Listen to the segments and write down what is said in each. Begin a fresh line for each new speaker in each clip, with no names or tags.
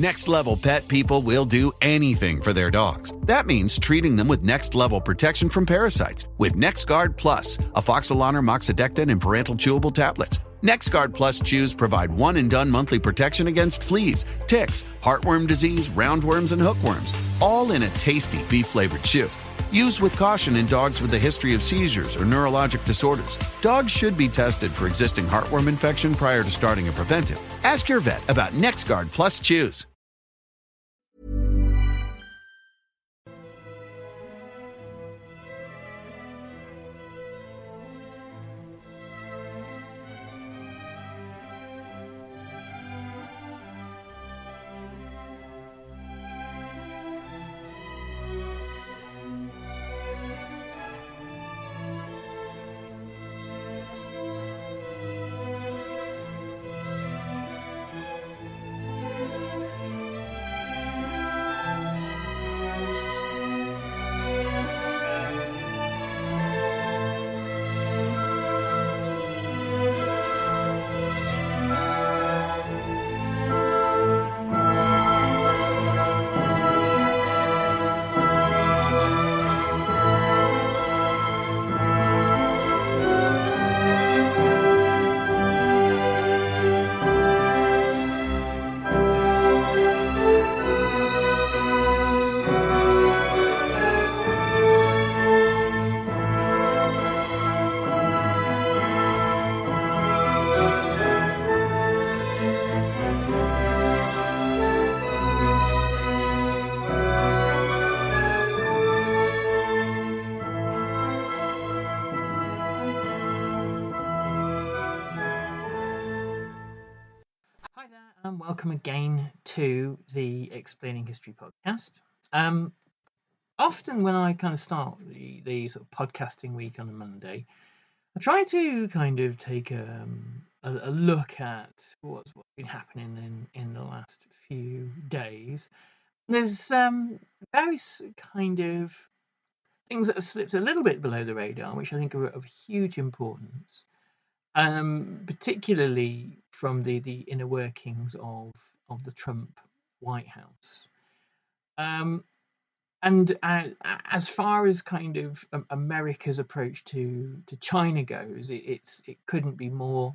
Next Level Pet people will do anything for their dogs. That means treating them with next level protection from parasites with NexGard Plus, afoxolaner, moxidectin, and parental chewable tablets. NexGard Plus chews provide one-and-done monthly protection against fleas, ticks, heartworm disease, roundworms, and hookworms, all in a tasty beef-flavored chew. Use with caution in dogs with a history of seizures or neurologic disorders. Dogs should be tested for existing heartworm infection prior to starting a preventive. Ask your vet about NexGard Plus chews.
And welcome again to the Explaining History podcast. Often when I kind of start the sort of podcasting week on a Monday, I try to kind of take a look at what's been happening in the last few days. There's various kind of things that have slipped a little bit below the radar, which I think are of huge importance. Particularly from the inner workings of the Trump White House. And as far as kind of America's approach to China goes, it couldn't be more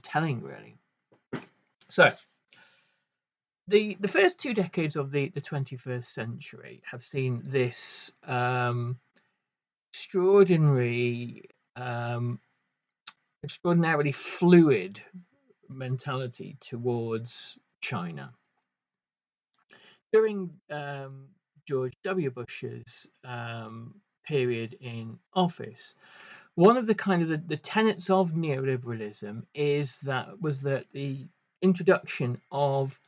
telling, really. So the first 2 decades of the 21st century have seen this extraordinarily fluid mentality towards China. During George W. Bush's period in office, one of the kind of the tenets of neoliberalism was that the introduction of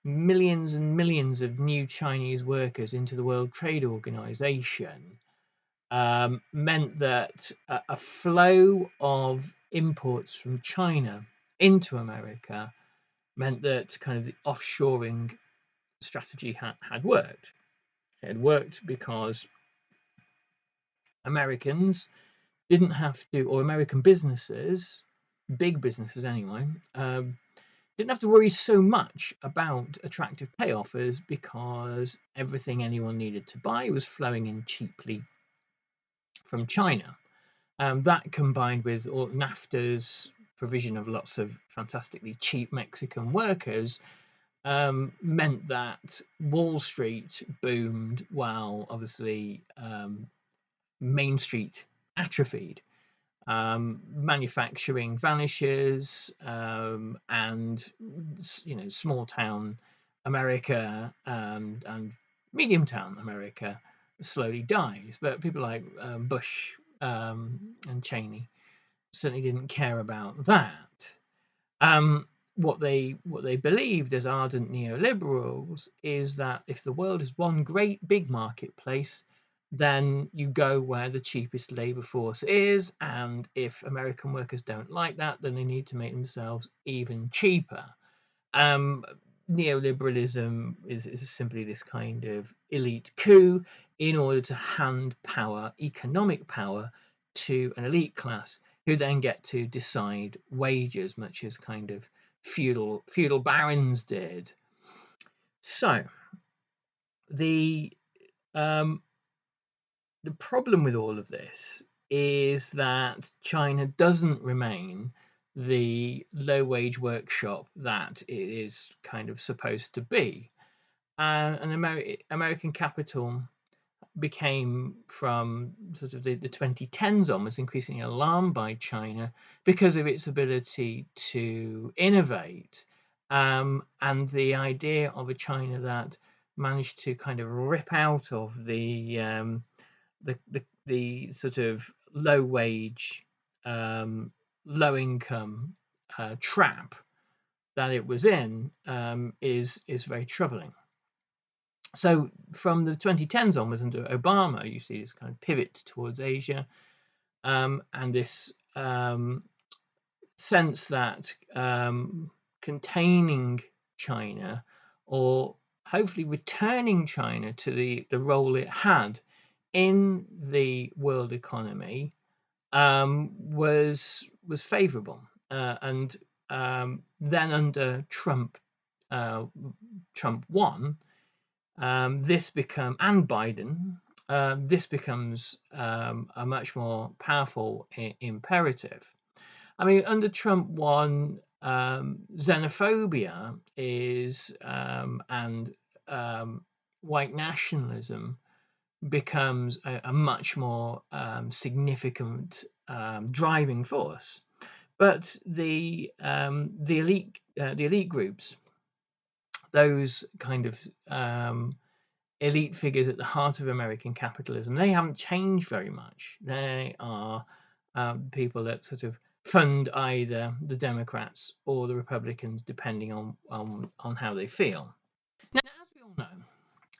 millions and millions of new Chinese workers into the World Trade Organization meant that a flow of imports from China into America meant that kind of the offshoring strategy had worked. It had worked because Americans didn't have to, or American businesses, big businesses anyway, didn't have to worry so much about attractive pay offers because everything anyone needed to buy was flowing in cheaply from China. That combined with NAFTA's provision of lots of fantastically cheap Mexican workers meant that Wall Street boomed while obviously Main Street atrophied. Manufacturing vanishes, and small town America and medium town America slowly dies. But people like Bush and Cheney certainly didn't care about that. What they believed as ardent neoliberals is that if the world is one great big marketplace, then you go where the cheapest labor force is, and if American workers don't like that, then they need to make themselves even cheaper. Neoliberalism is simply this kind of elite coup in order to hand power, economic power, to an elite class who then get to decide wages, much as kind of feudal barons did. So the problem with all of this is that China doesn't remain the low-wage workshop that it is kind of supposed to be. An American capital became, from sort of the 2010s onwards, increasingly alarmed by China because of its ability to innovate, and the idea of a China that managed to kind of rip out of the sort of low wage, low income trap that it was in, is very troubling. So from the 2010s onwards under Obama, you see this kind of pivot towards Asia, and this sense that containing China, or hopefully returning China to the role it had in the world economy, was favourable, and then under Trump, Trump won. This become and Biden, this becomes a much more powerful imperative. I mean, under Trump one, xenophobia is and white nationalism becomes a much more significant driving force. But the elite groups, those kind of elite figures at the heart of American capitalism, they haven't changed very much. They are people that sort of fund either the Democrats or the Republicans, depending on how they feel. Now, as we all know,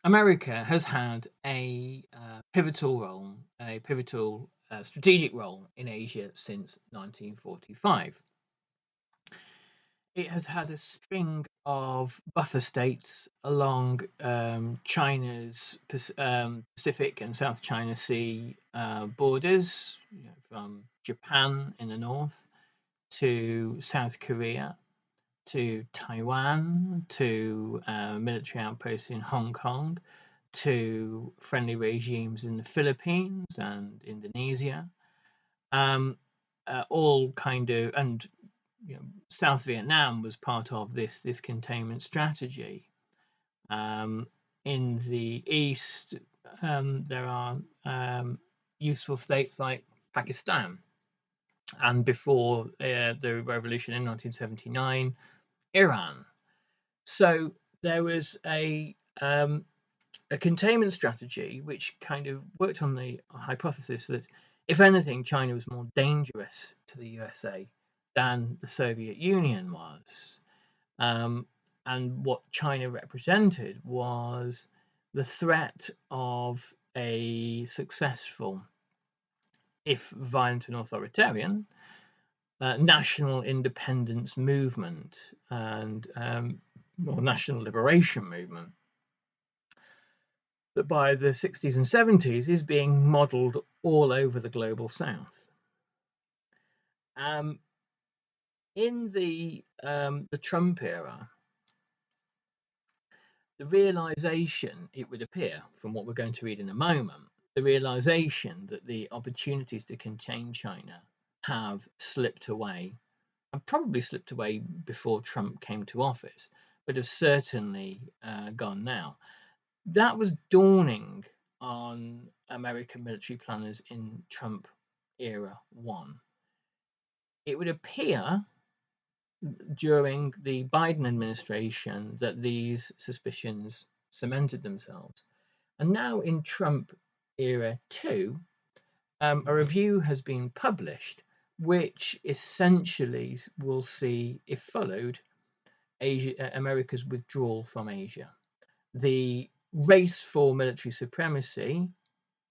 America has had a pivotal role, a pivotal strategic role in Asia since 1945. It has had a string of buffer states along China's Pacific and South China Sea borders, from Japan in the north to South Korea to Taiwan to military outposts in Hong Kong to friendly regimes in the Philippines and Indonesia, all kind of, and South Vietnam was part of this containment strategy. In the east, there are useful states like Pakistan, and before the revolution in 1979, Iran. So there was a containment strategy which kind of worked on the hypothesis that, if anything, China was more dangerous to the USA than the Soviet Union was. And what China represented was the threat of a successful, if violent and authoritarian, national independence movement and or national liberation movement that by the 60s and 70s is being modelled all over the global south. In the Trump era, the realization, it would appear from what we're going to read in a moment, the realization that the opportunities to contain China have slipped away, and probably slipped away before Trump came to office, but have certainly gone now. That was dawning on American military planners in Trump era one. It would appear during the Biden administration that these suspicions cemented themselves. And now in Trump era two, a review has been published which essentially will see, if followed, America's withdrawal from Asia. The race for military supremacy,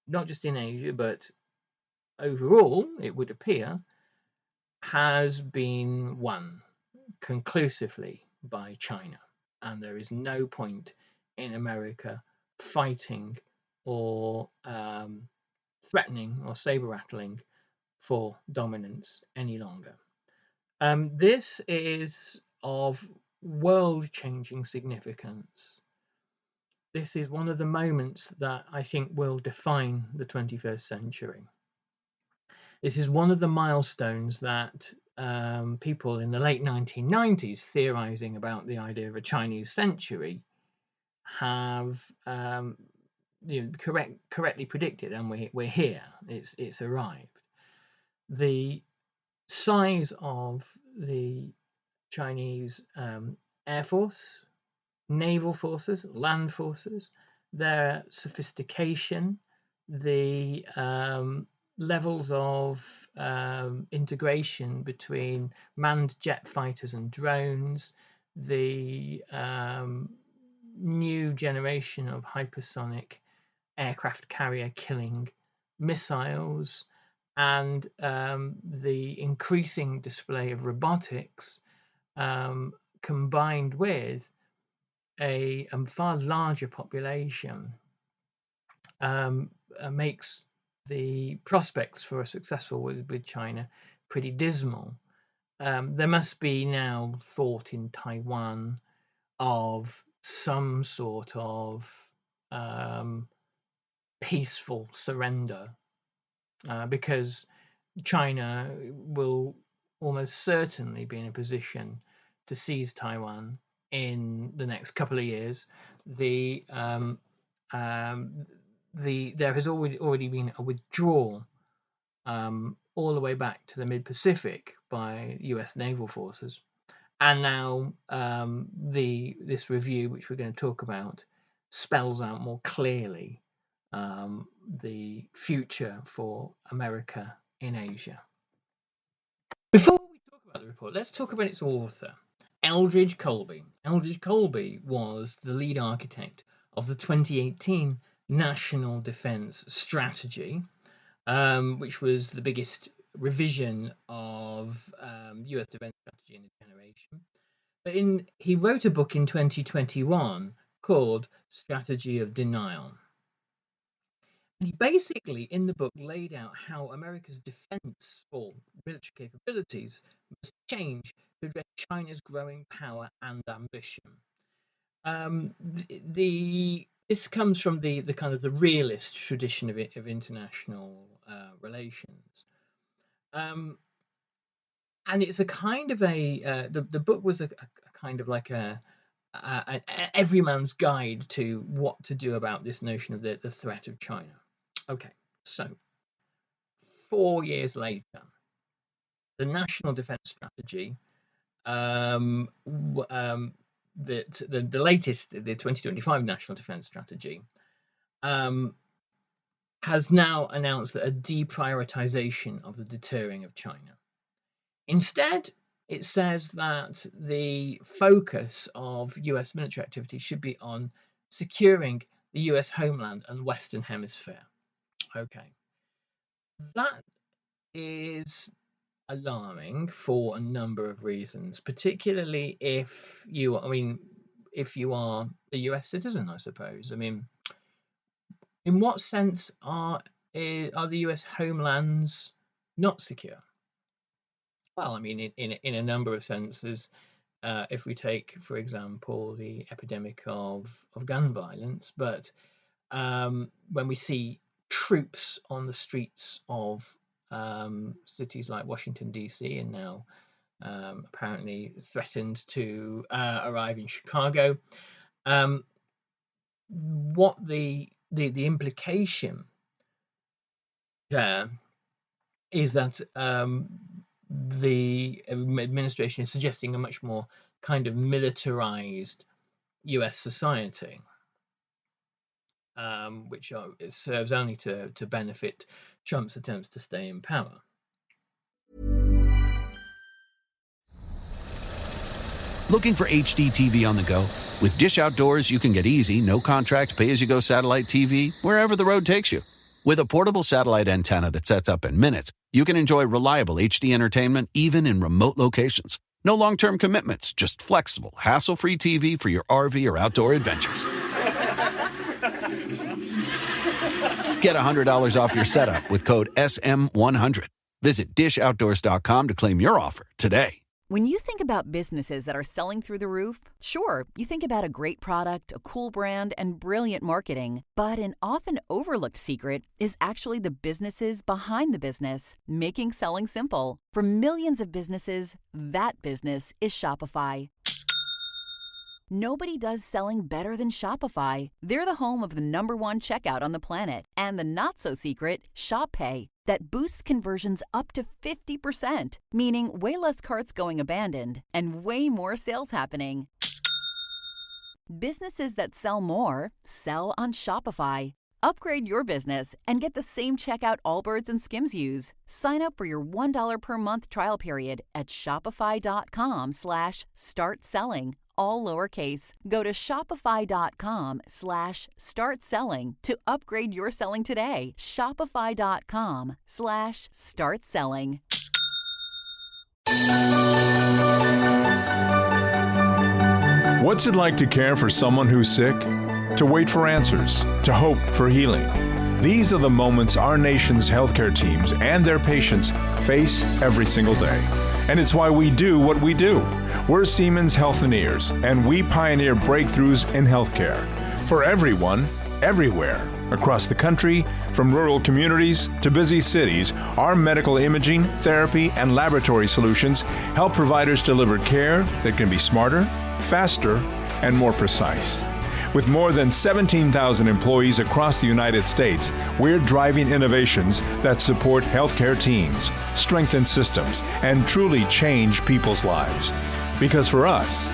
not just in Asia, but overall, it would appear, has been won conclusively by China. And there is no point in America fighting or threatening or saber rattling for dominance any longer. This is of world-changing significance this is one of the moments that I think will define the 21st century. This is one of the milestones that people in the late 1990s theorizing about the idea of a Chinese century have correctly predicted, and we're here. It's arrived. The size of the Chinese Air Force, naval forces, land forces, their sophistication, the levels of integration between manned jet fighters and drones, the new generation of hypersonic aircraft carrier killing missiles, and the increasing display of robotics combined with a far larger population makes the prospects for a successful with China pretty dismal. There must be now thought in Taiwan of some sort of peaceful surrender, because China will almost certainly be in a position to seize Taiwan in the next couple of years. There has already been a withdrawal all the way back to the mid-Pacific by U.S. naval forces, and now this review, which we're going to talk about, spells out more clearly the future for America in Asia. Before we talk about the report, let's talk about its author, Elbridge Colby. Elbridge Colby was the lead architect of the 2018 National Defense Strategy, which was the biggest revision of US defense strategy in a generation. But he wrote a book in 2021 called Strategy of Denial. And he basically, in the book, laid out how America's defense or military capabilities must change to address China's growing power and ambition. This comes from the kind of the realist tradition of international relations, and it's a kind of the book was a kind of like an everyman's guide to what to do about this notion of the threat of China. Okay, so 4 years later, the National Defense Strategy, the latest, the 2025 National Defense Strategy, has now announced that a deprioritization of the deterring of China. Instead, it says that the focus of US military activity should be on securing the US homeland and Western Hemisphere. Okay. That is alarming for a number of reasons, particularly if you are a US citizen, I suppose. I mean, in what sense are the US homelands not secure? Well, I mean, in a number of senses. If we take, for example, the epidemic of gun violence, but when we see troops on the streets of cities like Washington, D.C., and now apparently threatened to arrive in Chicago, what the implication there is that the administration is suggesting a much more kind of militarized US society, which it serves only to benefit Trump's attempts to stay in power.
Looking for HD TV on the go? With Dish Outdoors, you can get easy, no-contract, pay-as-you-go satellite TV wherever the road takes you. With a portable satellite antenna that sets up in minutes, you can enjoy reliable HD entertainment even in remote locations. No long-term commitments, just flexible, hassle-free TV for your RV or outdoor adventures. Get $100 off your setup with code SM100. Visit dishoutdoors.com to claim your offer today.
When you think about businesses that are selling through the roof, sure, you think about a great product, a cool brand, and brilliant marketing. But an often overlooked secret is actually the businesses behind the business, making selling simple. For millions of businesses, that business is Shopify. Nobody does selling better than Shopify. They're the home of the #1 checkout on the planet and the not-so-secret Shop Pay that boosts conversions up to 50%, meaning way less carts going abandoned and way more sales happening. Businesses that sell more sell on Shopify. Upgrade your business and get the same checkout Allbirds and Skims use. Sign up for your $1 per month trial period at shopify.com/start selling. All lowercase. Go to shopify.com/start selling to upgrade your selling today. Shopify.com/start selling.
What's it like to care for someone who's sick? To wait for answers, to hope for healing. These are the moments our nation's healthcare teams and their patients face every single day. And it's why we do what we do. We're Siemens Healthineers, and we pioneer breakthroughs in healthcare for everyone, everywhere. Across the country, from rural communities to busy cities, our medical imaging, therapy, and laboratory solutions help providers deliver care that can be smarter, faster, and more precise. With more than 17,000 employees across the United States, we're driving innovations that support healthcare teams, strengthen systems, and truly change people's lives. Because for us,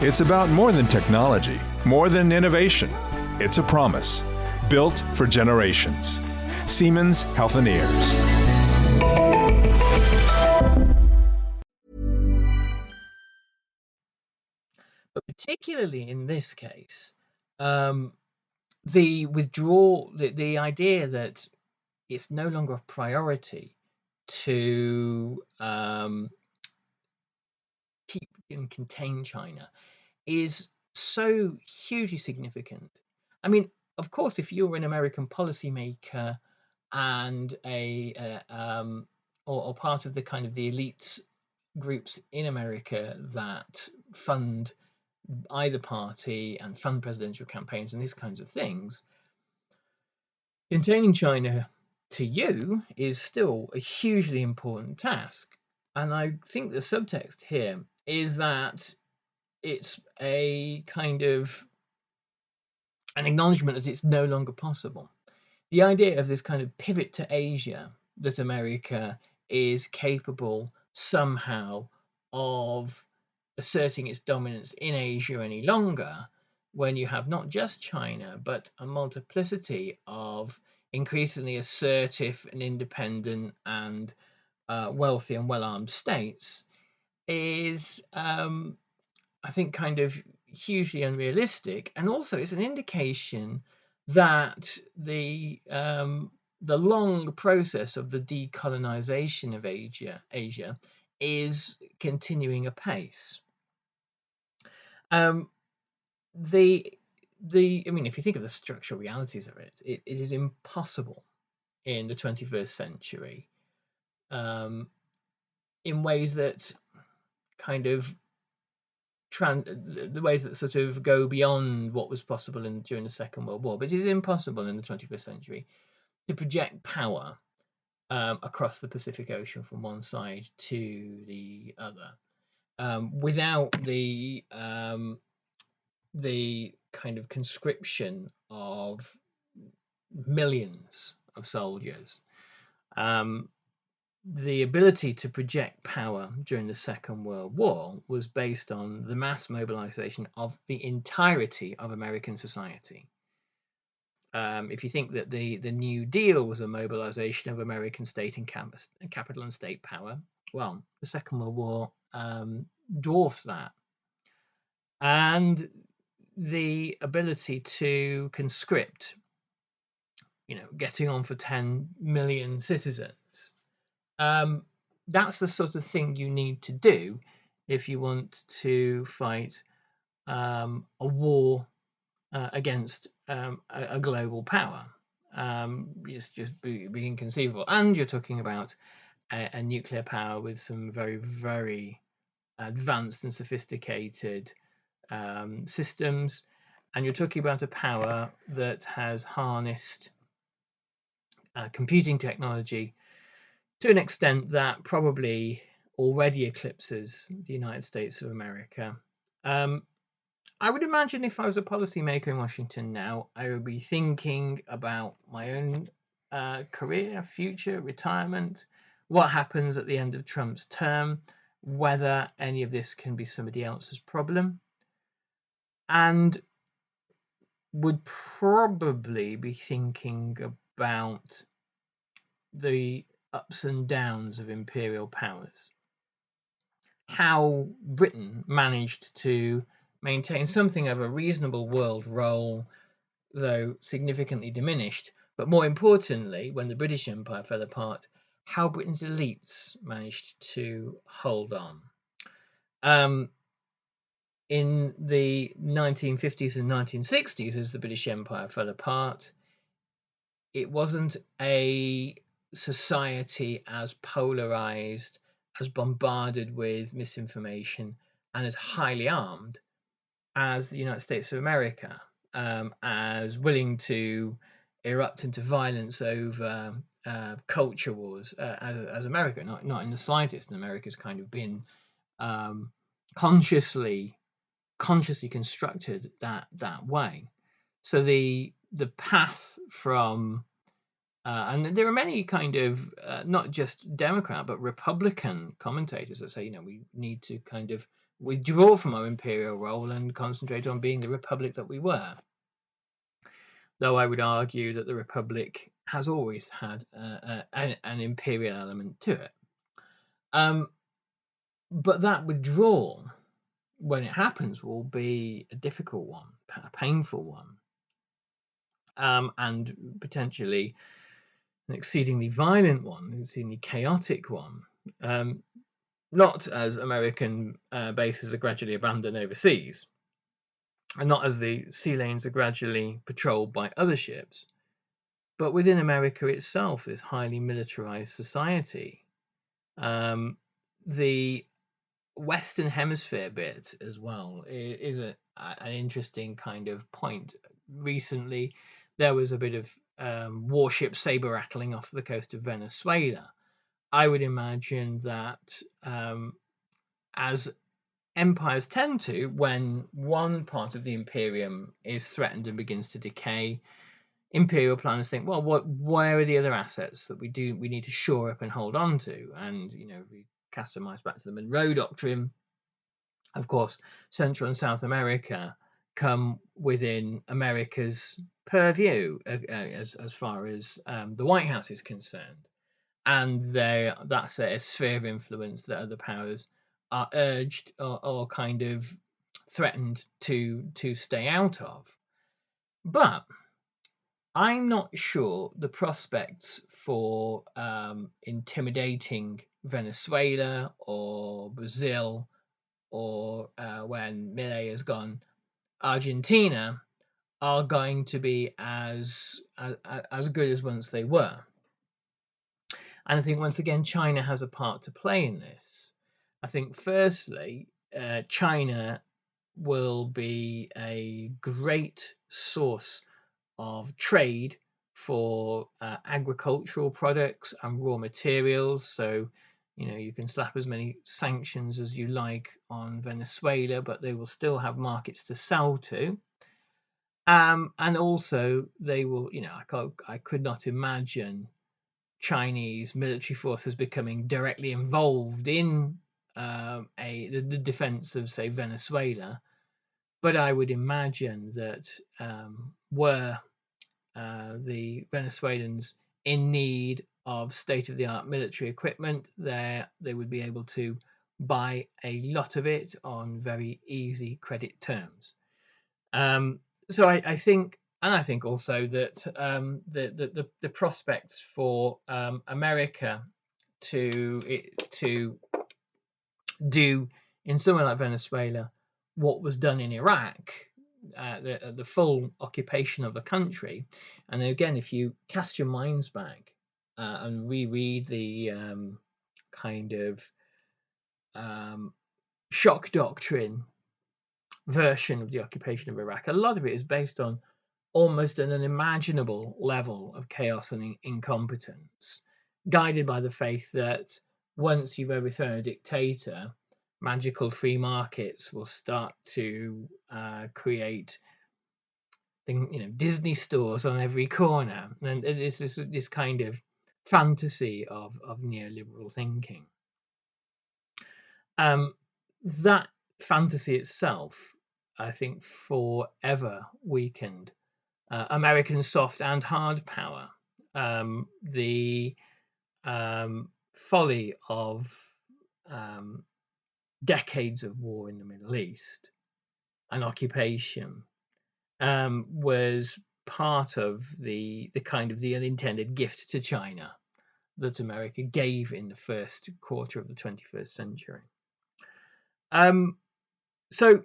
it's about more than technology, more than innovation. It's a promise, built for generations. Siemens Healthineers.
But particularly in this case, the withdrawal, the idea that it's no longer a priority to keep and contain China is so hugely significant. I mean, of course, if you're an American policymaker and or part of the kind of the elites groups in America that fund either party and fund presidential campaigns and these kinds of things, containing China to you is still a hugely important task. And I think the subtext here is that it's a kind of an acknowledgement that it's no longer possible. The idea of this kind of pivot to Asia, that America is capable somehow of asserting its dominance in Asia any longer, when you have not just China, but a multiplicity of increasingly assertive and independent and wealthy and well-armed states, is, I think, kind of hugely unrealistic. And also it's an indication that the long process of the decolonization of Asia is continuing apace. I mean, if you think of the structural realities of it, it is impossible in the 21st century, in ways that kind of the ways that sort of go beyond what was possible during the Second World War. But it is impossible in the 21st century to project power across the Pacific Ocean from one side to the other without the kind of conscription of millions of soldiers. The ability to project power during the Second World War was based on the mass mobilization of the entirety of American society. If you think that the New Deal was a mobilization of American state and capital and state power, well, the Second World War dwarfs that. And the ability to conscript, getting on for 10 million citizens, that's the sort of thing you need to do if you want to fight a war against a global power. It's just be inconceivable. And you're talking about a nuclear power with some very, very advanced and sophisticated systems, and you're talking about a power that has harnessed computing technology to an extent that probably already eclipses the United States of America. I would imagine if I was a policymaker in Washington now, I would be thinking about my own career, future, retirement, what happens at the end of Trump's term, whether any of this can be somebody else's problem, and would probably be thinking about the ups and downs of imperial powers. How Britain managed to maintain something of a reasonable world role, though significantly diminished, but more importantly, when the British Empire fell apart, how Britain's elites managed to hold on. In the 1950s and 1960s, as the British Empire fell apart, it wasn't a society as polarized, as bombarded with misinformation, and as highly armed as the United States of America, as willing to erupt into violence over culture wars as America. Not in the slightest. And America's kind of been consciously constructed that way. So the path from and there are many kind of not just Democrat but Republican commentators that say, we need to kind of withdraw from our imperial role and concentrate on being the republic that we were. Though I would argue that the republic has always had an imperial element to it. But that withdrawal, when it happens, will be a difficult one, a painful one, and potentially an exceedingly violent one, an exceedingly chaotic one. Not as American bases are gradually abandoned overseas, and not as the sea lanes are gradually patrolled by other ships, but within America itself, this highly militarized society. The Western Hemisphere bit as well is an interesting kind of point. Recently, there was a bit of warship saber rattling off the coast of Venezuela. I would imagine that as empires tend to, when one part of the imperium is threatened and begins to decay, imperial planners think, well, where are the other assets that we need to shore up and hold on to? And we cast our minds back to the Monroe Doctrine. Of course, Central and South America come within America's purview as far as the White House is concerned, and that's a sphere of influence that other powers are urged or kind of threatened to stay out of. But I'm not sure the prospects for intimidating Venezuela or Brazil, or when Milei has gone, Argentina, are going to be as good as once they were. And I think once again China has a part to play in this. I think firstly, China will be a great source of trade for agricultural products and raw materials. So you can slap as many sanctions as you like on Venezuela, but they will still have markets to sell to. And also they will, I could not imagine Chinese military forces becoming directly involved in the defense of, say, Venezuela. But I would imagine that were the Venezuelans in need of state-of-the-art military equipment, they would be able to buy a lot of it on very easy credit terms. So I think, and I think also that the prospects for America to do in somewhere like Venezuela what was done in Iraq, the full occupation of the country. And again, if you cast your minds back and reread the kind of shock doctrine version of the occupation of Iraq, a lot of it is based on almost an unimaginable level of chaos and incompetence, guided by the faith that once you've overthrown a dictator, magical free markets will start to create Disney stores on every corner, and it's this kind of fantasy of neoliberal thinking. That fantasy itself, I think, forever weakened American soft and hard power. The folly of decades of war in the Middle East and occupation was part of the kind of the unintended gift to China that America gave in the first quarter of the 21st century. So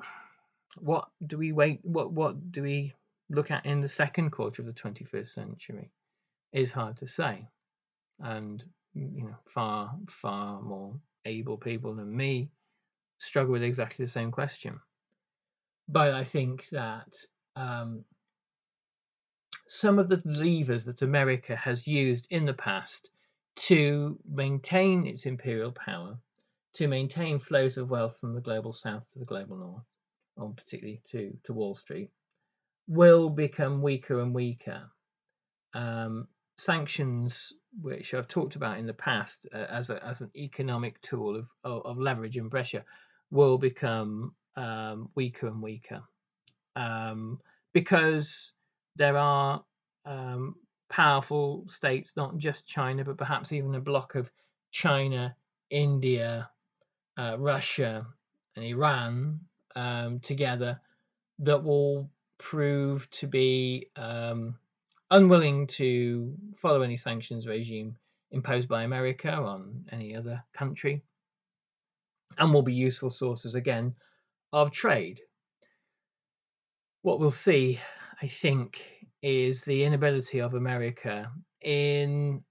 what do we what do we look at in the second quarter of the 21st century is hard to say, and far more able people than me struggle with exactly the same question. But I think that some of the levers that America has used in the past to maintain its imperial power, to maintain flows of wealth from the global south to the global north, or particularly to Wall Street, will become weaker and weaker. Sanctions, which I've talked about in the past as an economic tool of leverage and pressure, will become weaker and weaker, because there are powerful states, not just China, but perhaps even a bloc of China, India, Russia, and Iran together, that will prove to be unwilling to follow any sanctions regime imposed by America on any other country, and will be useful sources again of trade. What we'll see, I think, is the inability of America in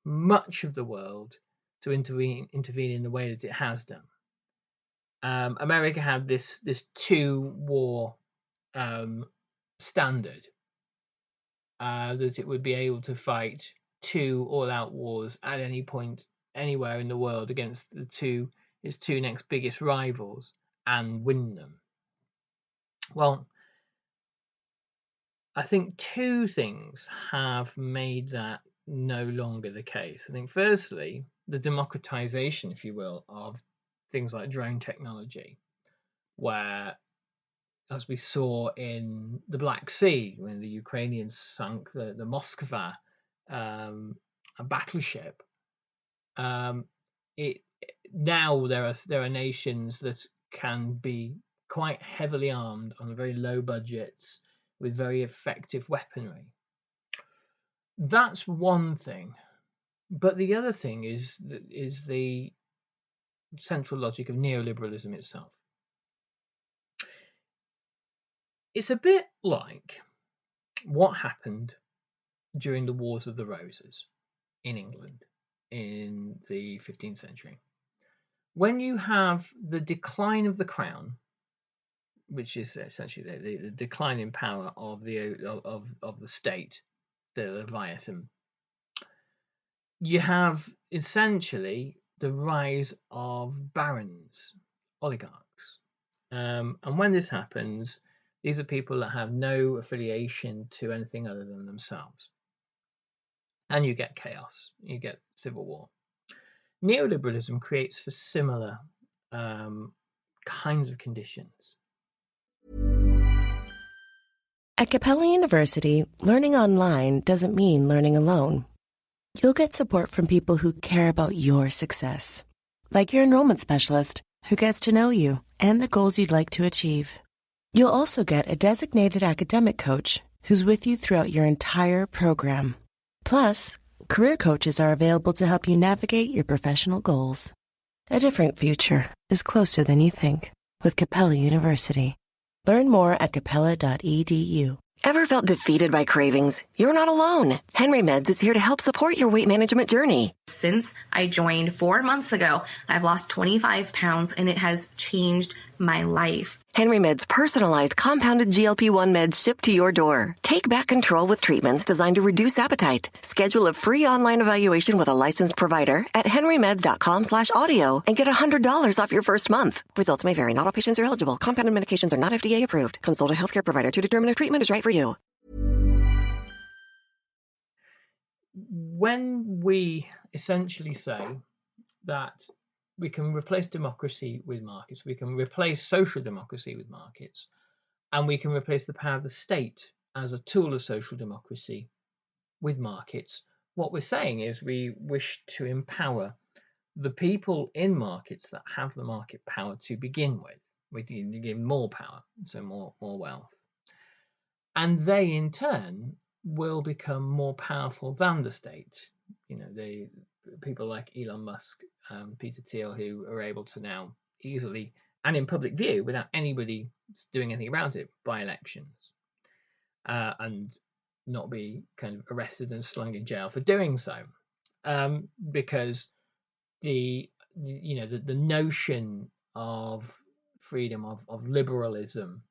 much of the world to intervene in the way that it has done. America had this two-war standard, that it would be able to fight two all-out wars at any point anywhere in the world against its two next biggest rivals and win them. Well, I think two things have made that no longer the case. I think, firstly, the democratization, if you will, of things like drone technology, where, as we saw in the Black Sea when the Ukrainians sunk the Moskva a battleship, now there are nations that can be quite heavily armed on very low budgets with very effective weaponry. That's one thing, but the other thing is the central logic of neoliberalism itself. It's a bit like what happened during the Wars of the Roses in England in the 15th century. When you have the decline of the crown, which is essentially the decline in power of the state, the Leviathan, you have essentially the rise of barons, oligarchs. And when this happens, these are people that have no affiliation to anything other than themselves. And you get chaos, you get civil war. Neoliberalism creates for similar kinds of conditions.
At Capella University, learning online doesn't mean learning alone. You'll get support from people who care about your success, like your enrollment specialist who gets to know you and the goals you'd like to achieve. You'll also get a designated academic coach who's with you throughout your entire program. Plus, career coaches are available to help you navigate your professional goals. A different future is closer than you think with Capella University. Learn more at capella.edu.
Ever felt defeated by cravings? You're not alone. Henry Meds is here to help support your weight management journey.
Since I joined 4 months ago, I've lost 25 pounds and it has changed my life.
Henry Meds personalized compounded GLP-1 meds shipped to your door. Take back control with treatments designed to reduce appetite. Schedule a free online evaluation with a licensed provider at henrymeds.com/audio and get $100 off your first month. Results may vary. Not all patients are eligible. Compounded medications are not FDA approved. Consult a healthcare provider to determine if treatment is right for you.
When we essentially say that we can replace democracy with markets, we can replace social democracy with markets, and we can replace the power of the state as a tool of social democracy with markets, what we're saying is we wish to empower the people in markets that have the market power to begin with. We give more power, so more wealth. And they in turn will become more powerful than the state. The people like Elon Musk, Peter Thiel, who are able to now easily and in public view, without anybody doing anything about it, buy elections and not be kind of arrested and slung in jail for doing so, because the notion of freedom, of liberalism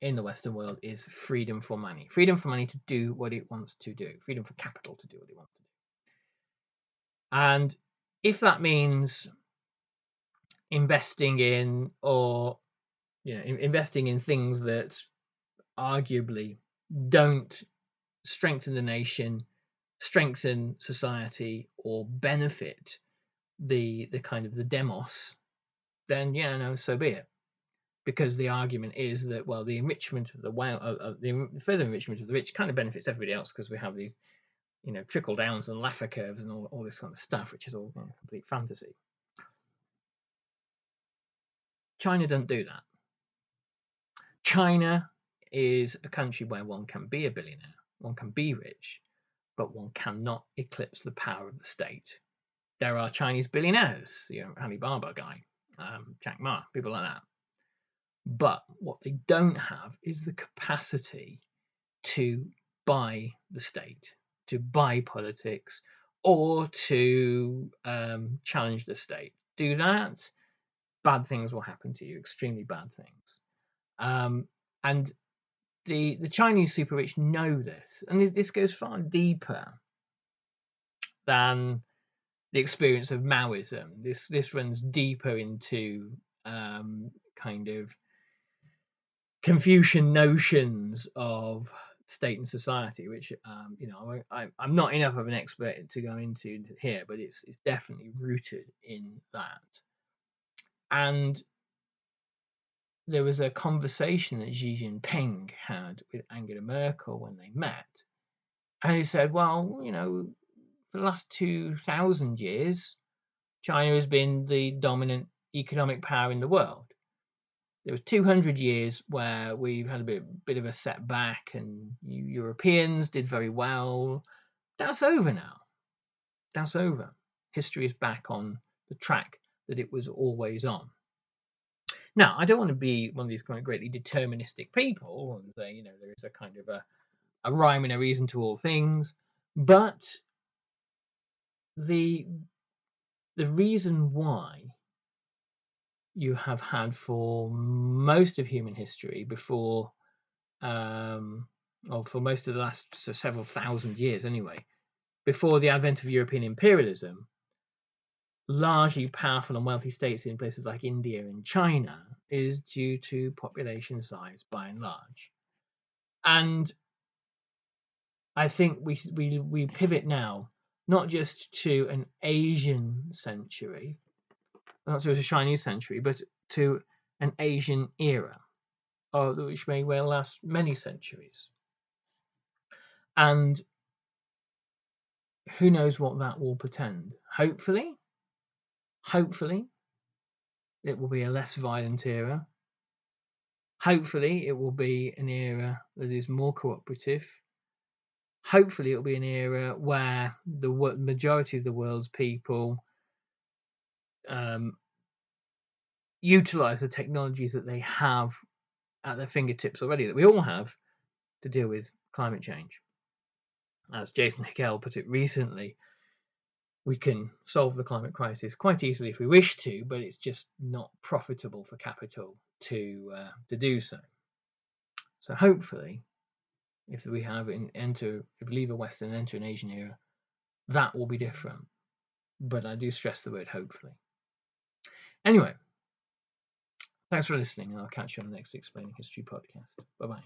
in the Western world is freedom for money to do what it wants to do, freedom for capital to do what it wants to do. And if that means investing in things that arguably don't strengthen the nation, strengthen society, or benefit the kind of the demos, then so be it. Because the argument is that, well, the enrichment of the further enrichment of the rich kind of benefits everybody else, because we have these trickle downs and Laffer curves and all this kind of stuff, which is all complete fantasy. China doesn't do that. China is a country where one can be a billionaire, one can be rich, but one cannot eclipse the power of the state. There are Chinese billionaires, Alibaba guy, Jack Ma, people like that. But what they don't have is the capacity to buy the state, to buy politics, or to challenge the state. Do that, bad things will happen to you, extremely bad things. And the Chinese super rich know this, and this goes far deeper than the experience of Maoism. This runs deeper into kind of Confucian notions of state and society, which I'm not enough of an expert to go into here, but it's definitely rooted in that. And there was a conversation that Xi Jinping had with Angela Merkel when they met, and he said, well, for the last 2,000 years, China has been the dominant economic power in the world. There was 200 years where we've had a bit of a setback, and Europeans did very well. That's over now. That's over. History is back on the track that it was always on. Now, I don't want to be one of these kind of greatly deterministic people and say, there is a kind of a rhyme and a reason to all things, but the reason why you have had for most of human history before, or for most of the last several thousand years anyway, before the advent of European imperialism, largely powerful and wealthy states in places like India and China is due to population size by and large. And I think we pivot now not just to an Asian century, not to a Chinese century, but to an Asian era, which may well last many centuries. And who knows what that will portend. Hopefully, it will be a less violent era. Hopefully, it will be an era that is more cooperative. Hopefully, it will be an era where the majority of the world's people utilize the technologies that they have at their fingertips already, that we all have, to deal with climate change. As Jason Hickel put it recently, we can solve the climate crisis quite easily if we wish to, but it's just not profitable for capital to do so. So hopefully, if we leave a Western and enter an Asian era, that will be different. But I do stress the word hopefully. Anyway, thanks for listening, and I'll catch you on the next Explaining History podcast. Bye-bye.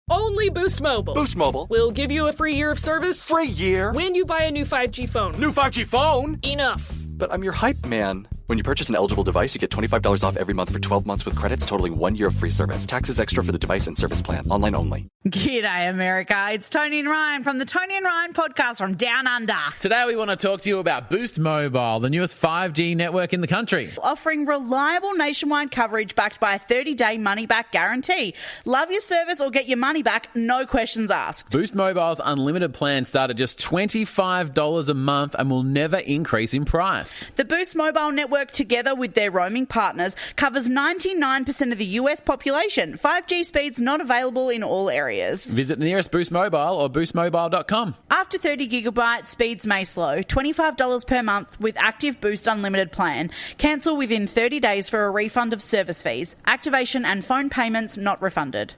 Only Boost Mobile.
Boost Mobile
will give you a free year of service.
Free year?
When you buy a new 5G phone.
New 5G phone?
Enough.
But I'm your hype man. When you purchase an eligible device, you get $25 off every month for 12 months with credits totaling 1 year of free service. Taxes extra for the device and service plan. Online only.
G'day, America. It's Tony and Ryan from the Tony and Ryan podcast from Down Under.
Today we want to talk to you about Boost Mobile, the newest 5G network in the country.
Offering reliable nationwide coverage backed by a 30-day money-back guarantee. Love your service or get your money back, no questions asked.
Boost Mobile's unlimited plan start at just $25 a month and will never increase in price.
The Boost Mobile network, together with their roaming partners, covers 99% of the US population. 5G speeds not available in all areas.
Visit the nearest Boost Mobile or boostmobile.com.
After 30 gigabytes, speeds may slow. $25 per month with active Boost Unlimited plan. Cancel within 30 days for a refund of service fees. Activation and phone payments not refunded.